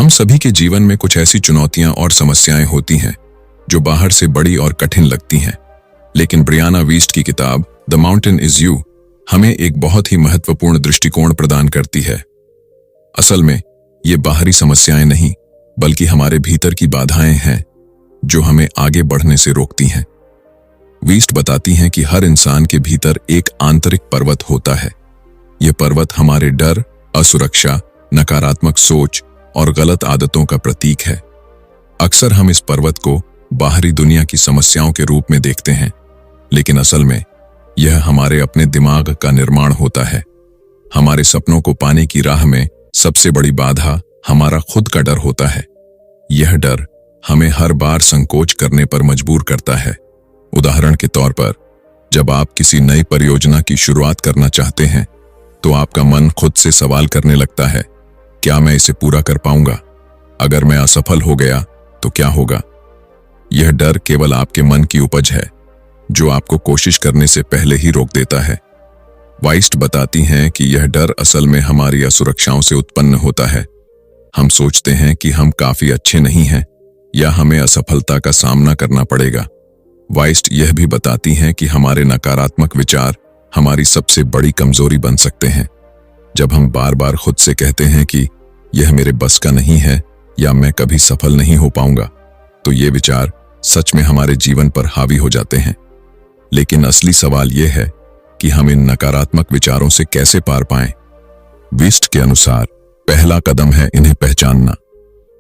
हम सभी के जीवन में कुछ ऐसी चुनौतियां और समस्याएं होती हैं जो बाहर से बड़ी और कठिन लगती हैं, लेकिन ब्रियाना वीस्ट की किताब द माउंटेन इज यू हमें एक बहुत ही महत्वपूर्ण दृष्टिकोण प्रदान करती है। असल में ये बाहरी समस्याएं नहीं, बल्कि हमारे भीतर की बाधाएं हैं जो हमें आगे बढ़ने से रोकती हैं। वीस्ट बताती हैं कि हर इंसान के भीतर एक आंतरिक पर्वत होता है। यह पर्वत हमारे डर, असुरक्षा, नकारात्मक सोच और गलत आदतों का प्रतीक है। अक्सर हम इस पर्वत को बाहरी दुनिया की समस्याओं के रूप में देखते हैं, लेकिन असल में यह हमारे अपने दिमाग का निर्माण होता है। हमारे सपनों को पाने की राह में सबसे बड़ी बाधा हमारा खुद का डर होता है। यह डर हमें हर बार संकोच करने पर मजबूर करता है। उदाहरण के तौर पर, जब आप किसी नई परियोजना की शुरुआत करना चाहते हैं, तो आपका मन खुद से सवाल करने लगता है, क्या मैं इसे पूरा कर पाऊंगा? अगर मैं असफल हो गया तो क्या होगा? यह डर केवल आपके मन की उपज है, जो आपको कोशिश करने से पहले ही रोक देता है। वाइस्ट बताती हैं कि यह डर असल में हमारी असुरक्षाओं से उत्पन्न होता है। हम सोचते हैं कि हम काफी अच्छे नहीं हैं या हमें असफलता का सामना करना पड़ेगा। वाइस्ट यह भी बताती हैं कि हमारे नकारात्मक विचार हमारी सबसे बड़ी कमजोरी बन सकते हैं। जब हम बार बार खुद से कहते हैं कि यह मेरे बस का नहीं है या मैं कभी सफल नहीं हो पाऊंगा, तो ये विचार सच में हमारे जीवन पर हावी हो जाते हैं। लेकिन असली सवाल यह है कि हम इन नकारात्मक विचारों से कैसे पार पाएं। वीस्ट के अनुसार पहला कदम है इन्हें पहचानना।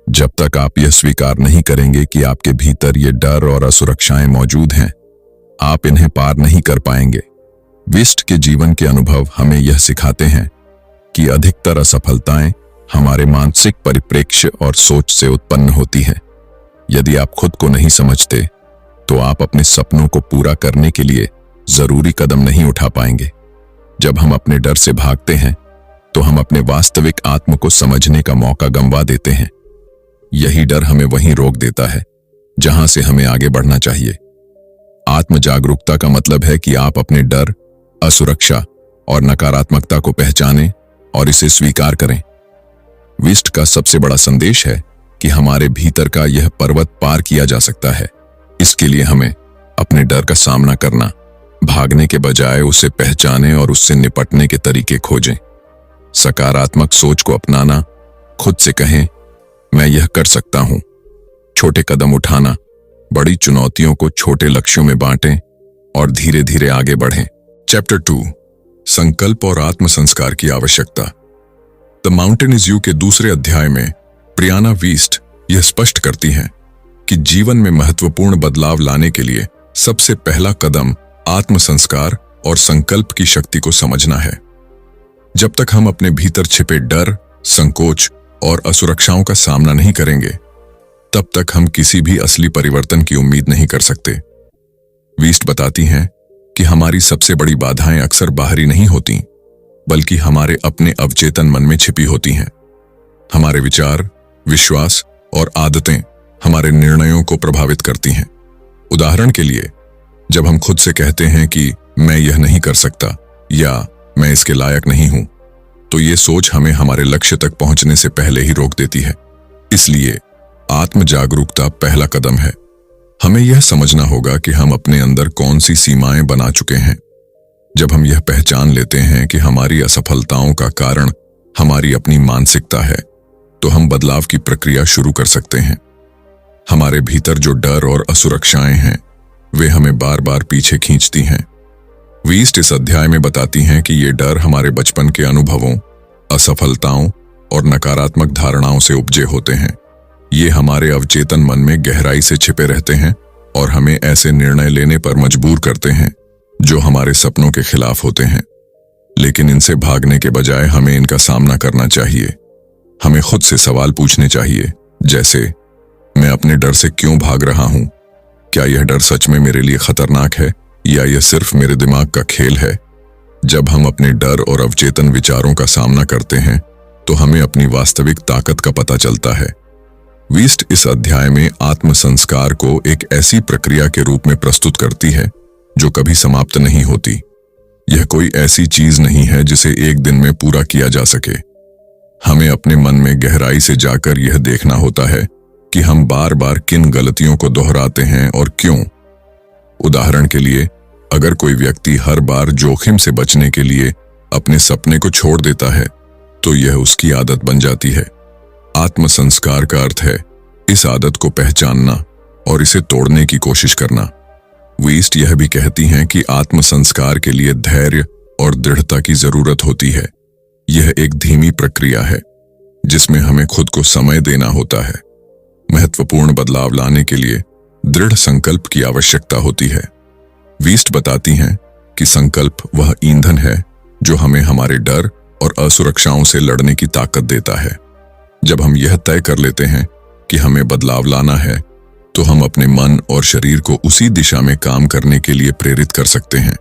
जब तक आप यह स्वीकार नहीं करेंगे कि आपके भीतर ये डर और असुरक्षाएं मौजूद हैं, आप इन्हें पार नहीं कर पाएंगे। वीस्ट के जीवन के अनुभव हमें यह सिखाते हैं कि अधिकतर असफलताएं हमारे मानसिक परिप्रेक्ष्य और सोच से उत्पन्न होती हैं। यदि आप खुद को नहीं समझते, तो आप अपने सपनों को पूरा करने के लिए जरूरी कदम नहीं उठा पाएंगे। जब हम अपने डर से भागते हैं, तो हम अपने वास्तविक आत्म को समझने का मौका गंवा देते हैं। यही डर हमें वहीं रोक देता है जहां से हमें आगे बढ़ना चाहिए। आत्म जागरूकता का मतलब है कि आप अपने डर, असुरक्षा और नकारात्मकता को पहचानें और इसे स्वीकार करें। वीस्ट का सबसे बड़ा संदेश है कि हमारे भीतर का यह पर्वत पार किया जा सकता है। इसके लिए हमें अपने डर का सामना करना, भागने के बजाय उसे पहचानें और उससे निपटने के तरीके खोजें। सकारात्मक सोच को अपनाना, खुद से कहें, मैं यह कर सकता हूं। छोटे कदम उठाना, बड़ी चुनौतियों को छोटे लक्ष्यों में बांटें और धीरे धीरे आगे बढ़ें। चैप्टर 2, संकल्प और आत्म संस्कार की आवश्यकता। द माउंटेन इज यू के दूसरे अध्याय में ब्रियाना वीस्ट यह स्पष्ट करती हैं कि जीवन में महत्वपूर्ण बदलाव लाने के लिए सबसे पहला कदम आत्म संस्कार और संकल्प की शक्ति को समझना है। जब तक हम अपने भीतर छिपे डर, संकोच और असुरक्षाओं का सामना नहीं करेंगे, तब तक हम किसी भी असली परिवर्तन की उम्मीद नहीं कर सकते। वीस्ट बताती हैं कि हमारी सबसे बड़ी बाधाएं अक्सर बाहरी नहीं होती, बल्कि हमारे अपने अवचेतन मन में छिपी होती हैं। हमारे विचार, विश्वास और आदतें हमारे निर्णयों को प्रभावित करती हैं। उदाहरण के लिए, जब हम खुद से कहते हैं कि मैं यह नहीं कर सकता या मैं इसके लायक नहीं हूं, तो ये सोच हमें हमारे लक्ष्य तक पहुंचने से पहले ही रोक देती है। इसलिए आत्म जागरूकता पहला कदम है। हमें यह समझना होगा कि हम अपने अंदर कौन सी सीमाएं बना चुके हैं। जब हम यह पहचान लेते हैं कि हमारी असफलताओं का कारण हमारी अपनी मानसिकता है, तो हम बदलाव की प्रक्रिया शुरू कर सकते हैं। हमारे भीतर जो डर और असुरक्षाएं हैं, वे हमें बार बार पीछे खींचती हैं। वीस्ट इस अध्याय में बताती हैं कि ये डर हमारे बचपन के अनुभवों, असफलताओं और नकारात्मक धारणाओं से उपजे होते हैं। ये हमारे अवचेतन मन में गहराई से छिपे रहते हैं और हमें ऐसे निर्णय लेने पर मजबूर करते हैं जो हमारे सपनों के खिलाफ होते हैं। लेकिन इनसे भागने के बजाय हमें इनका सामना करना चाहिए। हमें खुद से सवाल पूछने चाहिए, जैसे, मैं अपने डर से क्यों भाग रहा हूं? क्या यह डर सच में मेरे लिए खतरनाक है या यह सिर्फ मेरे दिमाग का खेल है? जब हम अपने डर और अवचेतन विचारों का सामना करते हैं, तो हमें अपनी वास्तविक ताकत का पता चलता है। वीस्ट इस अध्याय में आत्म संस्कार को एक ऐसी प्रक्रिया के रूप में प्रस्तुत करती है जो कभी समाप्त नहीं होती। यह कोई ऐसी चीज नहीं है जिसे एक दिन में पूरा किया जा सके। हमें अपने मन में गहराई से जाकर यह देखना होता है कि हम बार बार किन गलतियों को दोहराते हैं और क्यों। उदाहरण के लिए, अगर कोई व्यक्ति हर बार जोखिम से बचने के लिए अपने सपने को छोड़ देता है तो यह उसकी आदत बन जाती है। आत्म संस्कार का अर्थ है इस आदत को पहचानना और इसे तोड़ने की कोशिश करना। वीस्ट यह भी कहती हैं कि आत्म संस्कार के लिए धैर्य और दृढ़ता की जरूरत होती है। यह एक धीमी प्रक्रिया है जिसमें हमें खुद को समय देना होता है। महत्वपूर्ण बदलाव लाने के लिए दृढ़ संकल्प की आवश्यकता होती है। वीस्ट बताती हैं कि संकल्प वह ईंधन है जो हमें हमारे डर और असुरक्षाओं से लड़ने की ताकत देता है। जब हम यह तय कर लेते हैं कि हमें बदलाव लाना है तो हम अपने मन और शरीर को उसी दिशा में काम करने के लिए प्रेरित कर सकते हैं।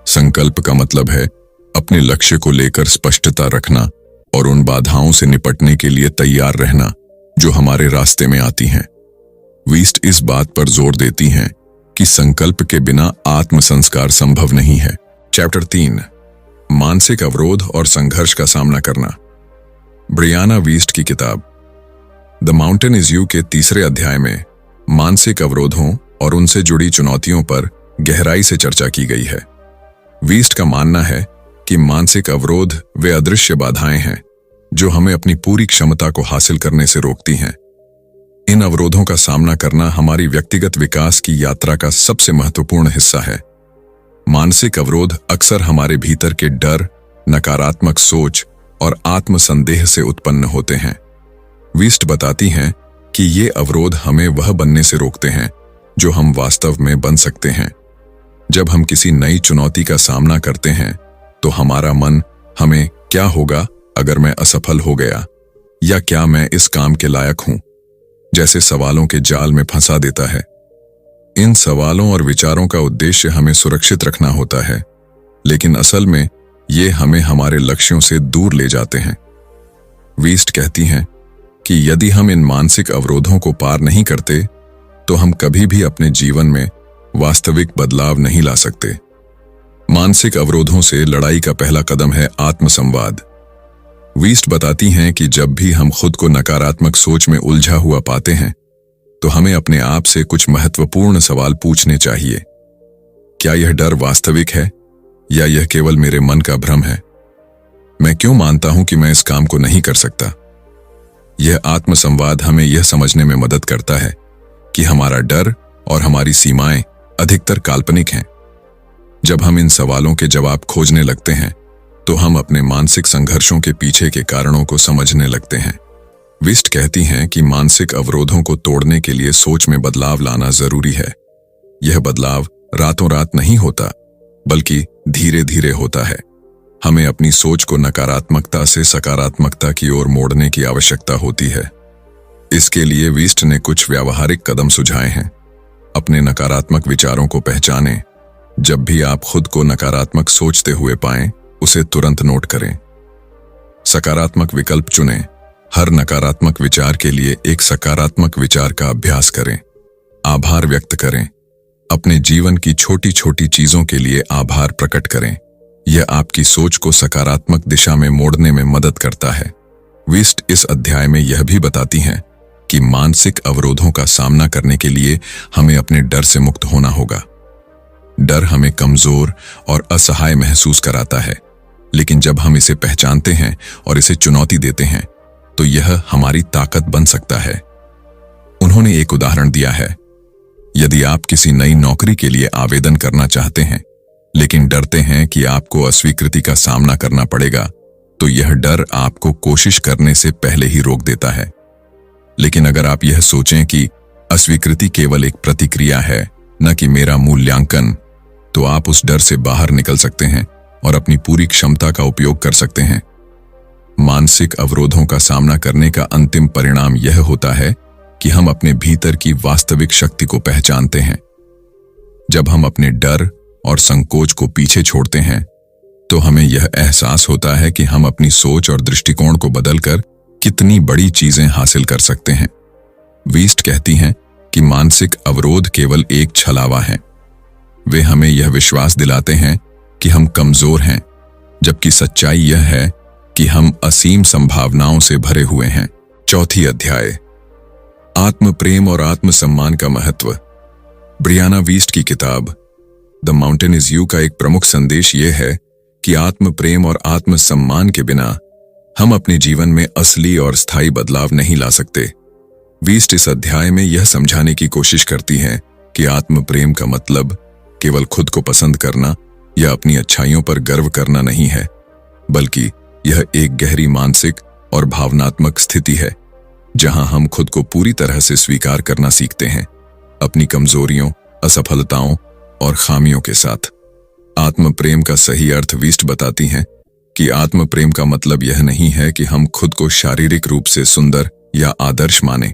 संकल्प का मतलब है अपने लक्ष्य को लेकर स्पष्टता रखना और उन बाधाओं से निपटने के लिए तैयार रहना जो हमारे रास्ते में आती हैं। वीस्ट इस बात पर जोर देती हैं कि संकल्प के बिना आत्म संस्कार संभव नहीं है। चैप्टर 3, मानसिक अवरोध और संघर्ष का सामना करना। ब्रियाना वीस्ट की किताब द माउंटेन इज यू के 3 अध्याय में मानसिक अवरोधों और उनसे जुड़ी चुनौतियों पर गहराई से चर्चा की गई है। वीस्ट का मानना है कि मानसिक अवरोध वे अदृश्य बाधाएं हैं जो हमें अपनी पूरी क्षमता को हासिल करने से रोकती हैं। इन अवरोधों का सामना करना हमारी व्यक्तिगत विकास की यात्रा का सबसे महत्वपूर्ण हिस्सा है। मानसिक अवरोध अक्सर हमारे भीतर के डर, नकारात्मक सोच और आत्मसंदेह से उत्पन्न होते हैं। वीस्ट बताती हैं कि ये अवरोध हमें वह बनने से रोकते हैं जो हम वास्तव में बन सकते हैं। जब हम किसी नई चुनौती का सामना करते हैं तो हमारा मन हमें क्या होगा अगर मैं असफल हो गया, या क्या मैं इस काम के लायक हूं, जैसे सवालों के जाल में फंसा देता है। इन सवालों और विचारों का उद्देश्य हमें सुरक्षित रखना होता है, लेकिन असल में ये हमें हमारे लक्ष्यों से दूर ले जाते हैं। वीस्ट कहती हैं कि यदि हम इन मानसिक अवरोधों को पार नहीं करते तो हम कभी भी अपने जीवन में वास्तविक बदलाव नहीं ला सकते। मानसिक अवरोधों से लड़ाई का पहला कदम है आत्मसंवाद। वीस्ट बताती हैं कि जब भी हम खुद को नकारात्मक सोच में उलझा हुआ पाते हैं तो हमें अपने आप से कुछ महत्वपूर्ण सवाल पूछने चाहिए। क्या यह डर वास्तविक है या यह केवल मेरे मन का भ्रम है? मैं क्यों मानता हूं कि मैं इस काम को नहीं कर सकता? यह आत्मसंवाद हमें यह समझने में मदद करता है कि हमारा डर और हमारी सीमाएं अधिकतर काल्पनिक हैं। जब हम इन सवालों के जवाब खोजने लगते हैं तो हम अपने मानसिक संघर्षों के पीछे के कारणों को समझने लगते हैं। विस्ट कहती हैं कि मानसिक अवरोधों को तोड़ने के लिए सोच में बदलाव लाना जरूरी है। यह बदलाव रातों रात नहीं होता, बल्कि धीरे धीरे होता है। हमें अपनी सोच को नकारात्मकता से सकारात्मकता की ओर मोड़ने की आवश्यकता होती है। इसके लिए विस्ट ने कुछ व्यावहारिक कदम सुझाए हैं। अपने नकारात्मक विचारों को पहचानें। जब भी आप खुद को नकारात्मक सोचते हुए पाएं, उसे तुरंत नोट करें। सकारात्मक विकल्प चुनें। हर नकारात्मक विचार के लिए एक सकारात्मक विचार का अभ्यास करें। आभार व्यक्त करें। अपने जीवन की छोटी छोटी चीजों के लिए आभार प्रकट करें। यह आपकी सोच को सकारात्मक दिशा में मोड़ने में मदद करता है। विस्ट इस अध्याय में यह भी बताती हैं कि मानसिक अवरोधों का सामना करने के लिए हमें अपने डर से मुक्त होना होगा। डर हमें कमजोर और असहाय महसूस कराता है, लेकिन जब हम इसे पहचानते हैं और इसे चुनौती देते हैं तो यह हमारी ताकत बन सकता है। उन्होंने एक उदाहरण दिया है। यदि आप किसी नई नौकरी के लिए आवेदन करना चाहते हैं लेकिन डरते हैं कि आपको अस्वीकृति का सामना करना पड़ेगा, तो यह डर आपको कोशिश करने से पहले ही रोक देता है। लेकिन अगर आप यह सोचें कि अस्वीकृति केवल एक प्रतिक्रिया है, न कि मेरा मूल्यांकन, तो आप उस डर से बाहर निकल सकते हैं और अपनी पूरी क्षमता का उपयोग कर सकते हैं। मानसिक अवरोधों का सामना करने का अंतिम परिणाम यह होता है कि हम अपने भीतर की वास्तविक शक्ति को पहचानते हैं। जब हम अपने डर और संकोच को पीछे छोड़ते हैं तो हमें यह एहसास होता है कि हम अपनी सोच और दृष्टिकोण को बदलकर कितनी बड़ी चीजें हासिल कर सकते हैं। वीस्ट कहती हैं कि मानसिक अवरोध केवल एक छलावा है। वे हमें यह विश्वास दिलाते हैं कि हम कमजोर हैं, जबकि सच्चाई यह है कि हम असीम संभावनाओं से भरे हुए हैं। चौथी अध्याय, आत्म प्रेम और आत्म सम्मान का महत्व। ब्रियाना वीस्ट की किताब द माउंटेन इज यू का एक प्रमुख संदेश यह है कि आत्म प्रेम और आत्म सम्मान के बिना हम अपने जीवन में असली और स्थायी बदलाव नहीं ला सकते। वीस्ट इस अध्याय में यह समझाने की कोशिश करती हैं कि आत्म प्रेम का मतलब केवल खुद को पसंद करना या अपनी अच्छाइयों पर गर्व करना नहीं है, बल्कि यह एक गहरी मानसिक और भावनात्मक स्थिति है जहां हम खुद को पूरी तरह से स्वीकार करना सीखते हैं, अपनी कमजोरियों, असफलताओं और खामियों के साथ। आत्म प्रेम का सही अर्थ वीस्ट बताती हैं कि आत्म प्रेम का मतलब यह नहीं है कि हम खुद को शारीरिक रूप से सुंदर या आदर्श माने।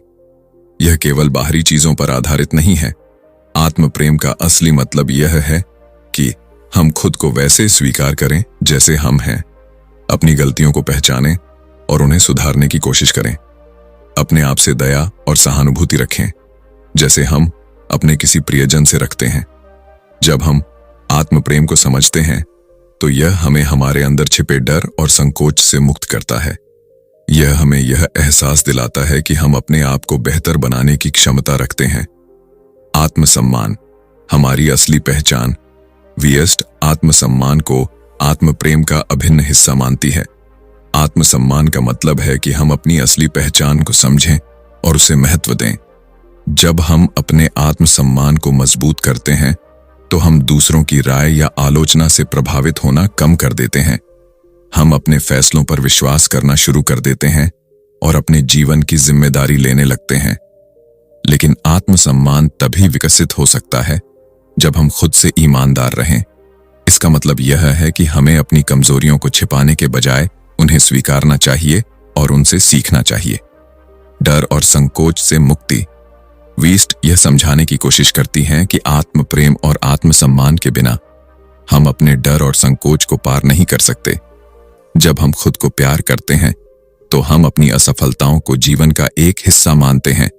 यह केवल बाहरी चीजों पर आधारित नहीं है। आत्म प्रेम का असली मतलब यह है कि हम खुद को वैसे स्वीकार करें जैसे हम हैं, अपनी गलतियों को पहचानें और उन्हें सुधारने की कोशिश करें, अपने आप से दया और सहानुभूति रखें जैसे हम अपने किसी प्रियजन से रखते हैं। जब हम आत्म प्रेम को समझते हैं तो यह हमें हमारे अंदर छिपे डर और संकोच से मुक्त करता है। यह हमें यह एहसास दिलाता है कि हम अपने आप को बेहतर बनाने की क्षमता रखते हैं। आत्मसम्मान हमारी असली पहचान। वीएस्ट आत्मसम्मान को आत्म प्रेम का अभिन्न हिस्सा मानती है। आत्मसम्मान का मतलब है कि हम अपनी असली पहचान को समझें और उसे महत्व दें। जब हम अपने आत्मसम्मान को मजबूत करते हैं तो हम दूसरों की राय या आलोचना से प्रभावित होना कम कर देते हैं। हम अपने फैसलों पर विश्वास करना शुरू कर देते हैं और अपने जीवन की जिम्मेदारी लेने लगते हैं। लेकिन आत्मसम्मान तभी विकसित हो सकता है जब हम खुद से ईमानदार रहें। इसका मतलब यह है कि हमें अपनी कमजोरियों को छिपाने के बजाय उन्हें स्वीकारना चाहिए और उनसे सीखना चाहिए। डर और संकोच से मुक्ति। वीस्ट यह समझाने की कोशिश करती हैं कि आत्म प्रेम और आत्मसम्मान के बिना हम अपने डर और संकोच को पार नहीं कर सकते। जब हम खुद को प्यार करते हैं तो हम अपनी असफलताओं को जीवन का एक हिस्सा मानते हैं,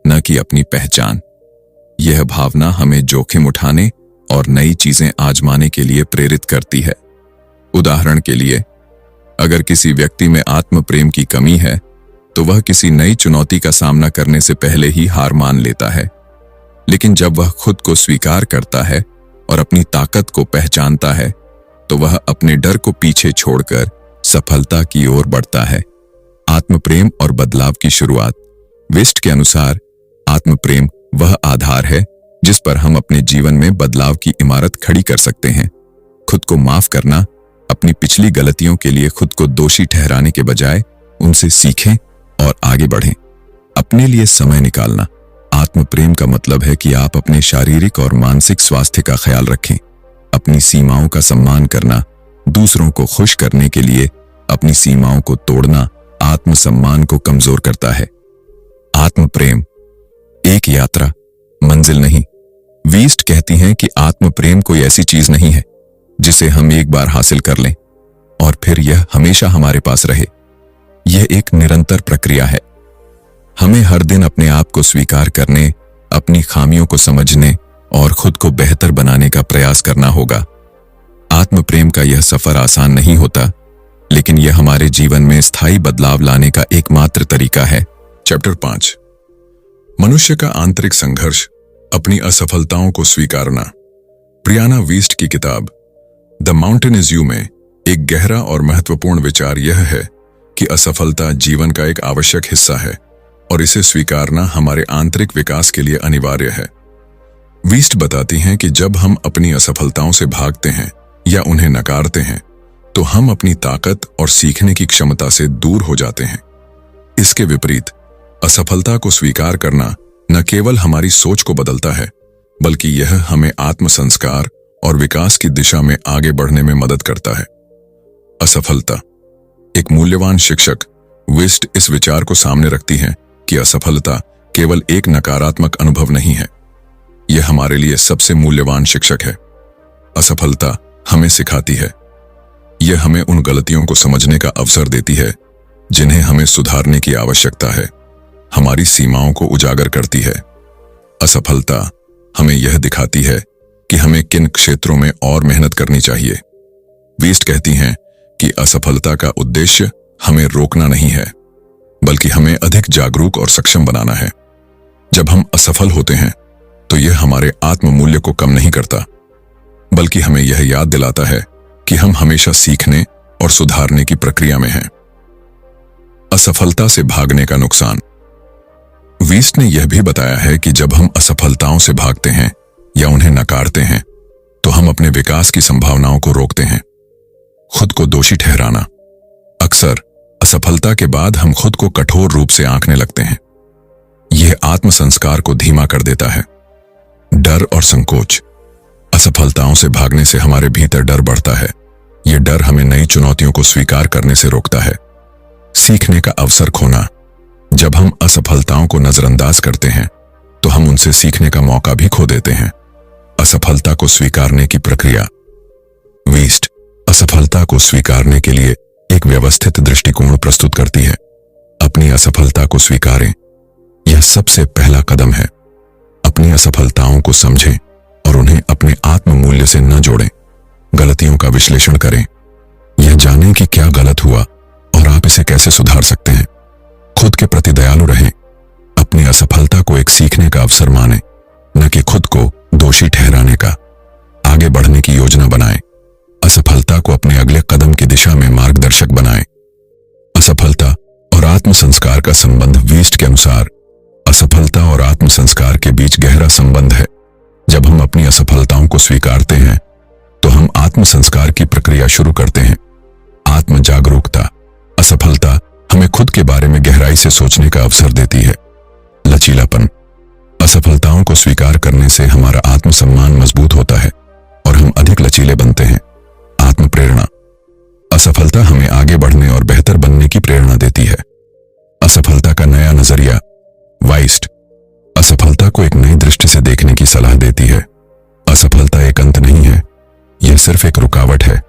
न कि अपनी पहचान। यह भावना हमें जोखिम उठाने और नई चीजें आजमाने के लिए प्रेरित करती है। उदाहरण के लिए, अगर किसी व्यक्ति में आत्म प्रेम की कमी है तो वह किसी नई चुनौती का सामना करने से पहले ही हार मान लेता है। लेकिन जब वह खुद को स्वीकार करता है और अपनी ताकत को पहचानता है तो वह अपने डर को पीछे छोड़कर सफलता की ओर बढ़ता है। आत्म प्रेम और बदलाव की शुरुआत। वेस्ट के अनुसार आत्म प्रेम वह आधार है जिस पर हम अपने जीवन में बदलाव की इमारत खड़ी कर सकते हैं। खुद को माफ करना, अपनी पिछली गलतियों के लिए खुद को दोषी ठहराने के बजाय उनसे सीखें और आगे बढ़ें। अपने लिए समय निकालना। आत्म प्रेम का मतलब है कि आप अपने शारीरिक और मानसिक स्वास्थ्य का ख्याल रखें। अपनी सीमाओं का सम्मान करना, दूसरों को खुश करने के लिए अपनी सीमाओं को तोड़ना आत्मसम्मान को कमजोर करता है। आत्म प्रेम एक यात्रा, मंजिल नहीं। वीस्ट कहती हैं कि आत्म प्रेम कोई ऐसी चीज नहीं है जिसे हम एक बार हासिल कर लें और फिर यह हमेशा हमारे पास रहे। यह एक निरंतर प्रक्रिया है। हमें हर दिन अपने आप को स्वीकार करने, अपनी खामियों को समझने और खुद को बेहतर बनाने का प्रयास करना होगा। आत्म प्रेम का यह सफर आसान नहीं होता, लेकिन यह हमारे जीवन में स्थायी बदलाव लाने का एकमात्र तरीका है। चैप्टर 5, मनुष्य का आंतरिक संघर्ष, अपनी असफलताओं को स्वीकारना। ब्रियाना वीस्ट की किताब द माउंटेन इज यू में एक गहरा और महत्वपूर्ण विचार यह है कि असफलता जीवन का एक आवश्यक हिस्सा है और इसे स्वीकारना हमारे आंतरिक विकास के लिए अनिवार्य है। वीस्ट बताती हैं कि जब हम अपनी असफलताओं से भागते हैं या उन्हें नकारते हैं तो हम अपनी ताकत और सीखने की क्षमता से दूर हो जाते हैं। इसके विपरीत, असफलता को स्वीकार करना न केवल हमारी सोच को बदलता है, बल्कि यह हमें आत्मसंस्कार और विकास की दिशा में आगे बढ़ने में मदद करता है। असफलता एक मूल्यवान शिक्षक। विस्ट इस विचार को सामने रखती है कि असफलता केवल एक नकारात्मक अनुभव नहीं है, यह हमारे लिए सबसे मूल्यवान शिक्षक है। असफलता हमें सिखाती है। यह हमें उन गलतियों को समझने का अवसर देती है जिन्हें हमें सुधारने की आवश्यकता है, हमारी सीमाओं को उजागर करती है। असफलता हमें यह दिखाती है कि हमें किन क्षेत्रों में और मेहनत करनी चाहिए। वीस्ट कहती हैं कि असफलता का उद्देश्य हमें रोकना नहीं है, बल्कि हमें अधिक जागरूक और सक्षम बनाना है। जब हम असफल होते हैं तो यह हमारे आत्म मूल्य को कम नहीं करता, बल्कि हमें यह याद दिलाता है कि हम हमेशा सीखने और सुधारने की प्रक्रिया में हैं। असफलता से भागने का नुकसान। वीस्ट ने यह भी बताया है कि जब हम असफलताओं से भागते हैं या उन्हें नकारते हैं तो हम अपने विकास की संभावनाओं को रोकते हैं। खुद को दोषी ठहराना। अक्सर असफलता के बाद हम खुद को कठोर रूप से आंकने लगते हैं। यह आत्म संस्कार को धीमा कर देता है। डर और संकोच। असफलताओं से भागने से हमारे भीतर डर बढ़ता है। यह डर हमें नई चुनौतियों को स्वीकार करने से रोकता है। सीखने का अवसर खोना। जब हम असफलताओं को नजरअंदाज करते हैं तो हम उनसे सीखने का मौका भी खो देते हैं। असफलता को स्वीकारने की प्रक्रिया। वीस्ट असफलता को स्वीकारने के लिए एक व्यवस्थित दृष्टिकोण प्रस्तुत करती है। अपनी असफलता को स्वीकारें, यह सबसे पहला कदम है। अपनी असफलताओं को समझें और उन्हें अपने आत्म मूल्य से न जोड़ें। गलतियों का विश्लेषण करें, यह जानें कि क्या गलत हुआ और आप इसे कैसे सुधार सकते हैं। खुद के प्रति दयालु रहें। अपनी असफलता को एक सीखने का अवसर मानें, न कि खुद को दोषी ठहराने का। आगे बढ़ने की योजना बनाएं। असफलता को अपने अगले कदम की दिशा में मार्गदर्शक बनाएं। असफलता और आत्म संस्कार का संबंध। वीस्ट के अनुसार असफलता और आत्म संस्कार के बीच गहरा संबंध है। जब हम अपनी असफलताओं को स्वीकारते हैं तो हम आत्म संस्कार की प्रक्रिया शुरू करते हैं। आत्म जागरूकता। असफलता हमें खुद के बारे में गहराई से सोचने का अवसर देती है। लचीलापन। असफलताओं को स्वीकार करने से हमारा आत्मसम्मान मजबूत होता है और हम अधिक लचीले बनते हैं। आत्म प्रेरणा। असफलता हमें आगे बढ़ने और बेहतर बनने की प्रेरणा देती है। असफलता का नया नजरिया। वाइस्ट असफलता को एक नई दृष्टि से देखने की सलाह देती है। असफलता एक अंत नहीं है, यह सिर्फ एक रुकावट है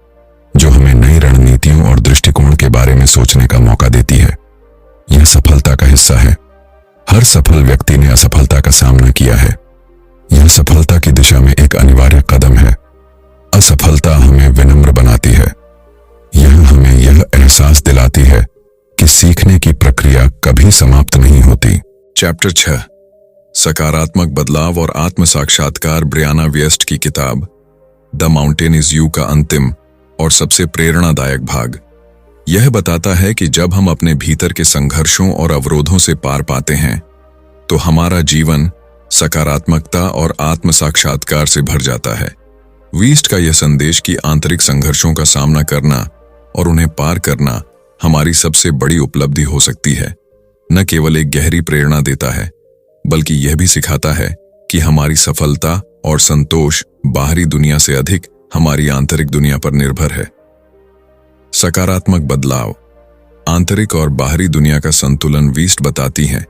जो हमें नई रणनीतियों और दृष्टिकोण के बारे में सोचने का मौका देती है। यह सफलता का हिस्सा है। हर सफल व्यक्ति ने असफलता का सामना किया है। यह सफलता की दिशा में एक अनिवार्य कदम है। असफलता हमें विनम्र बनाती है। यह हमें यह एहसास दिलाती है कि सीखने की प्रक्रिया कभी समाप्त नहीं होती। चैप्टर 6 सकारात्मक बदलाव और आत्म साक्षात्कार। ब्रियाना वियस्ट की किताब द माउंटेन इज यू का अंतिम और सबसे प्रेरणादायक भाग यह बताता है कि जब हम अपने भीतर के संघर्षों और अवरोधों से पार पाते हैं तो हमारा जीवन सकारात्मकता और आत्म साक्षात्कार से भर जाता है। वीस्ट का यह संदेश कि आंतरिक संघर्षों का सामना करना और उन्हें पार करना हमारी सबसे बड़ी उपलब्धि हो सकती है, न केवल एक गहरी प्रेरणा देता है बल्कि यह भी सिखाता है कि हमारी सफलता और संतोष बाहरी दुनिया से अधिक हमारी आंतरिक दुनिया पर निर्भर है। सकारात्मक बदलाव। आंतरिक और बाहरी दुनिया का संतुलन। वीस्ट बताती है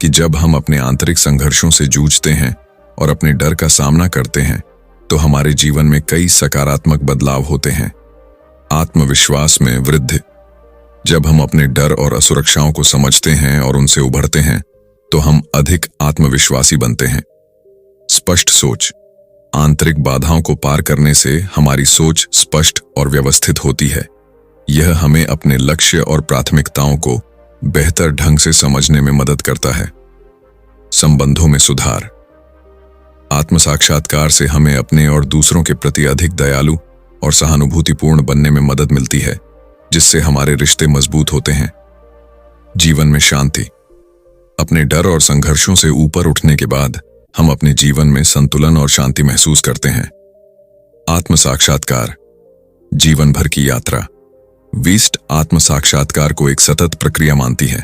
कि जब हम अपने आंतरिक संघर्षों से जूझते हैं और अपने डर का सामना करते हैं तो हमारे जीवन में कई सकारात्मक बदलाव होते हैं। आत्मविश्वास में वृद्धि। जब हम अपने डर और असुरक्षाओं को समझते हैं और उनसे उभरते हैं तो हम अधिक आत्मविश्वासी बनते हैं। स्पष्ट सोच। आंतरिक बाधाओं को पार करने से हमारी सोच स्पष्ट और व्यवस्थित होती है। यह हमें अपने लक्ष्य और प्राथमिकताओं को बेहतर ढंग से समझने में मदद करता है। संबंधों में सुधार। आत्म साक्षात्कार से हमें अपने और दूसरों के प्रति अधिक दयालु और सहानुभूतिपूर्ण बनने में मदद मिलती है, जिससे हमारे रिश्ते मजबूत होते हैं। जीवन में शांति। अपने डर और संघर्षों से ऊपर उठने के बाद हम अपने जीवन में संतुलन और शांति महसूस करते हैं। आत्म साक्षात्कार। जीवन भर की यात्रा। वीस्ट आत्म साक्षात्कार को एक सतत प्रक्रिया मानती है।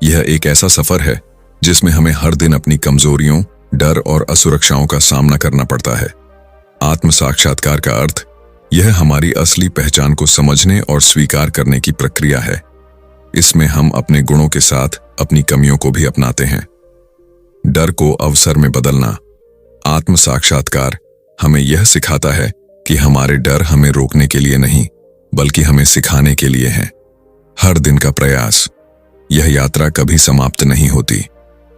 यह एक ऐसा सफर है जिसमें हमें हर दिन अपनी कमजोरियों, डर और असुरक्षाओं का सामना करना पड़ता है। आत्म साक्षात्कार का अर्थ यह हमारी असली पहचान को समझने और स्वीकार करने की प्रक्रिया है। इसमें हम अपने गुणों के साथ अपनी कमियों को भी अपनाते हैं। डर को अवसर में बदलना। आत्म साक्षात्कार हमें यह सिखाता है कि हमारे डर हमें रोकने के लिए नहीं बल्कि हमें सिखाने के लिए हैं। हर दिन का प्रयास। यह यात्रा कभी समाप्त नहीं होती।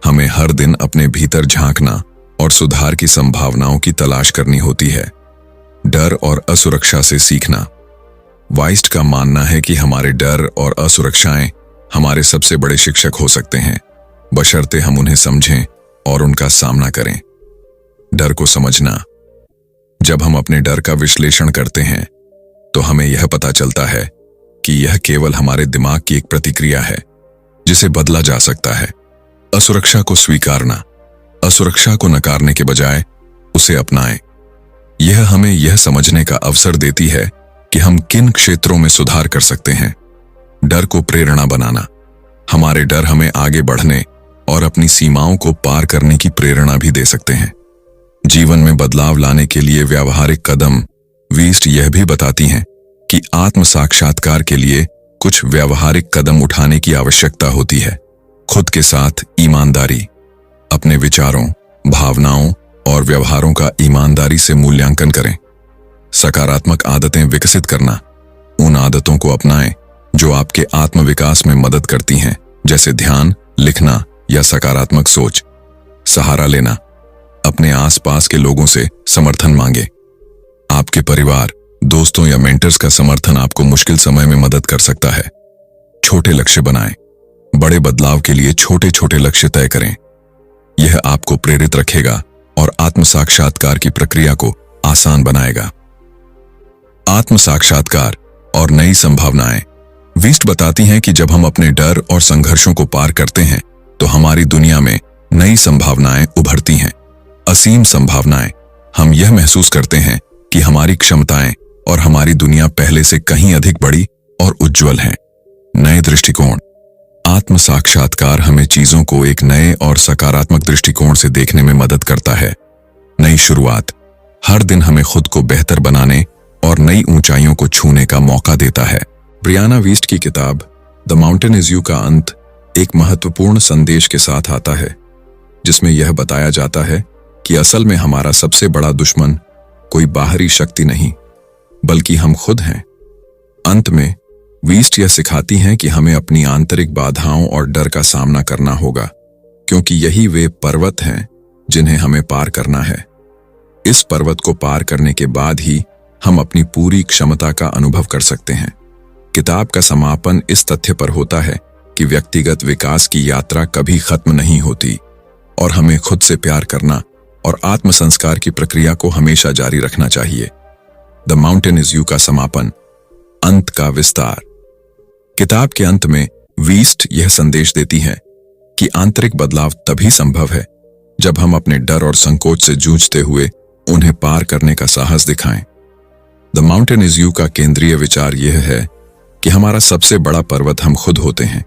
हमें हर दिन अपने भीतर झांकना और सुधार की संभावनाओं की तलाश करनी होती है। डर और असुरक्षा से सीखना। वाइस्ट का मानना है कि हमारे डर और असुरक्षाएं हमारे सबसे बड़े शिक्षक हो सकते हैं, बशर्ते हम उन्हें समझें और उनका सामना करें। डर को समझना। जब हम अपने डर का विश्लेषण करते हैं तो हमें यह पता चलता है कि यह केवल हमारे दिमाग की एक प्रतिक्रिया है जिसे बदला जा सकता है। असुरक्षा को स्वीकारना। असुरक्षा को नकारने के बजाय उसे अपनाएं। यह हमें यह समझने का अवसर देती है कि हम किन क्षेत्रों में सुधार कर सकते हैं। डर को प्रेरणा बनाना। हमारे डर हमें आगे बढ़ने और अपनी सीमाओं को पार करने की प्रेरणा भी दे सकते हैं। जीवन में बदलाव लाने के लिए व्यावहारिक कदम। वीस्ट यह भी बताती हैं कि आत्म साक्षात्कार के लिए कुछ व्यावहारिक कदम उठाने की आवश्यकता होती है। खुद के साथ ईमानदारी। अपने विचारों, भावनाओं और व्यवहारों का ईमानदारी से मूल्यांकन करें। सकारात्मक आदतें विकसित करना। उन आदतों को अपनाएं जो आपके आत्म विकास में मदद करती हैं, जैसे ध्यान, लिखना या सकारात्मक सोच। सहारा लेना। अपने आसपास के लोगों से समर्थन मांगे। आपके परिवार, दोस्तों या मेंटर्स का समर्थन आपको मुश्किल समय में मदद कर सकता है। छोटे लक्ष्य बनाएं। बड़े बदलाव के लिए छोटे छोटे लक्ष्य तय करें। यह आपको प्रेरित रखेगा और आत्म साक्षात्कार की प्रक्रिया को आसान बनाएगा। आत्म साक्षात्कार और नई संभावनाएं। वीस्ट बताती हैं कि जब हम अपने डर और संघर्षों को पार करते हैं तो हमारी दुनिया में नई संभावनाएं उभरती हैं। असीम संभावनाएं। हम यह महसूस करते हैं कि हमारी क्षमताएं और हमारी दुनिया पहले से कहीं अधिक बड़ी और उज्जवल हैं। नए दृष्टिकोण। आत्म साक्षात्कार हमें चीजों को एक नए और सकारात्मक दृष्टिकोण से देखने में मदद करता है। नई शुरुआत। हर दिन हमें खुद को बेहतर बनाने और नई ऊंचाइयों को छूने का मौका देता है। ब्रियाना वीस्ट की किताब द माउंटेन इज यू का अंत एक महत्वपूर्ण संदेश के साथ आता है, जिसमें यह बताया जाता है कि असल में हमारा सबसे बड़ा दुश्मन कोई बाहरी शक्ति नहीं, बल्कि हम खुद हैं। अंत में वीस्ट यह सिखाती हैं कि हमें अपनी आंतरिक बाधाओं और डर का सामना करना होगा, क्योंकि यही वे पर्वत हैं जिन्हें हमें पार करना है। इस पर्वत को पार करने के बाद ही हम अपनी पूरी क्षमता का अनुभव कर सकते हैं। किताब का समापन इस तथ्य पर होता है कि व्यक्तिगत विकास की यात्रा कभी खत्म नहीं होती और हमें खुद से प्यार करना और आत्म संस्कार की प्रक्रिया को हमेशा जारी रखना चाहिए। द माउंटेन इज यू का समापन। अंत का विस्तार। किताब के अंत में वीस्ट यह संदेश देती है कि आंतरिक बदलाव तभी संभव है जब हम अपने डर और संकोच से जूझते हुए उन्हें पार करने का साहस दिखाएं। द माउंटेन इज यू का केंद्रीय विचार यह है कि हमारा सबसे बड़ा पर्वत हम खुद होते हैं।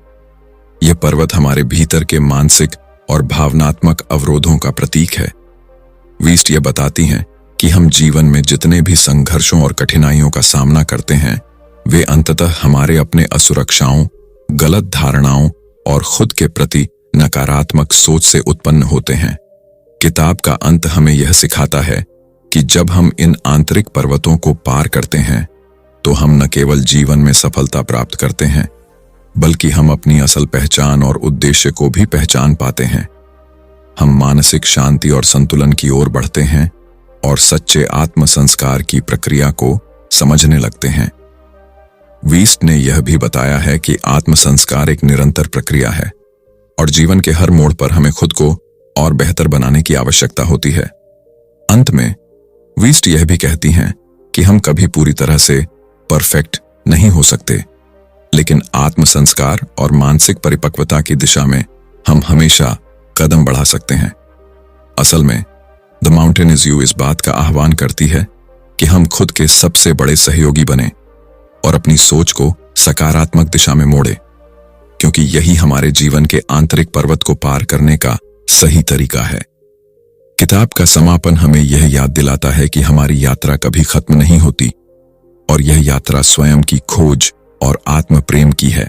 यह पर्वत हमारे भीतर के मानसिक और भावनात्मक अवरोधों का प्रतीक है। वीस्ट यह बताती हैं कि हम जीवन में जितने भी संघर्षों और कठिनाइयों का सामना करते हैं, वे अंततः हमारे अपने असुरक्षाओं, गलत धारणाओं और खुद के प्रति नकारात्मक सोच से उत्पन्न होते हैं। किताब का अंत हमें यह सिखाता है कि जब हम इन आंतरिक पर्वतों को पार करते हैं तो हम न केवल जीवन में सफलता प्राप्त करते हैं, बल्कि हम अपनी असल पहचान और उद्देश्य को भी पहचान पाते हैं। हम मानसिक शांति और संतुलन की ओर बढ़ते हैं और सच्चे आत्म संस्कार की प्रक्रिया को समझने लगते हैं। वीस्ट ने यह भी बताया है कि आत्म संस्कार एक निरंतर प्रक्रिया है और जीवन के हर मोड़ पर हमें खुद को और बेहतर बनाने की आवश्यकता होती है। अंत में वीस्ट यह भी कहती हैं कि हम कभी पूरी तरह से परफेक्ट नहीं हो सकते, लेकिन आत्म संस्कार और मानसिक परिपक्वता की दिशा में हम हमेशा कदम बढ़ा सकते हैं। असल में द माउंटेन इज यू इस बात का आह्वान करती है कि हम खुद के सबसे बड़े सहयोगी बने और अपनी सोच को सकारात्मक दिशा में मोड़े, क्योंकि यही हमारे जीवन के आंतरिक पर्वत को पार करने का सही तरीका है। किताब का समापन हमें यह याद दिलाता है कि हमारी यात्रा कभी खत्म नहीं होती और यह यात्रा स्वयं की खोज और आत्म प्रेम की है।